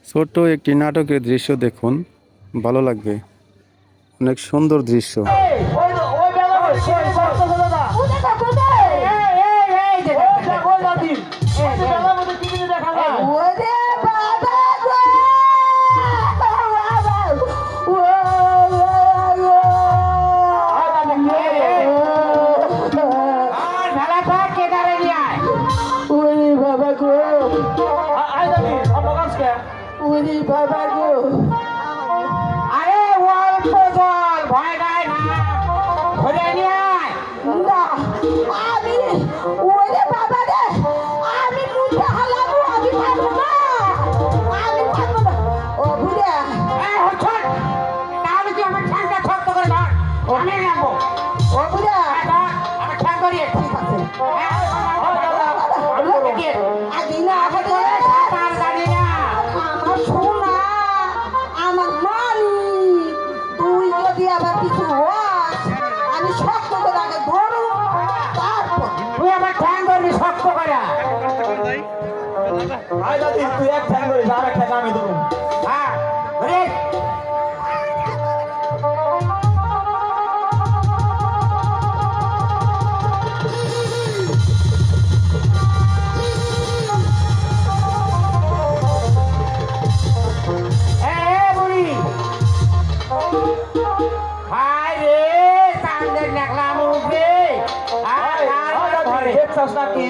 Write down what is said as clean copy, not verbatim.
ছোট্ট একটি নাটকের দৃশ্য দেখুন, ভালো লাগবে। অনেক সুন্দর দৃশ্য। বাবা গো, আরে অল্প জল, ভয় নাই না, ধরে নিয়ে আয়। না, আমি ওরে বাবা রে, আমি মুখে হালাবো, আমি পারবো না, আমি পারবো না। ও বুড়া, তাহলে তুই আমার ঠ্যাংটা শক্ত করে ধর, আমি নামবো। ও বুড়া, আমার ঠ্যাং ধরিয়ে, ঠিক আছে। আগে না, আগে আবার কিছু আমি শক্ত করে আগে ধরু, তারপর তুই আমার ঠ্যাং ধরবি শক্ত করে। তুই এক ঠ্যাং ধরিস, আর এক ঠ্যাং আমি ধরুন। হ্যাঁ, নাকি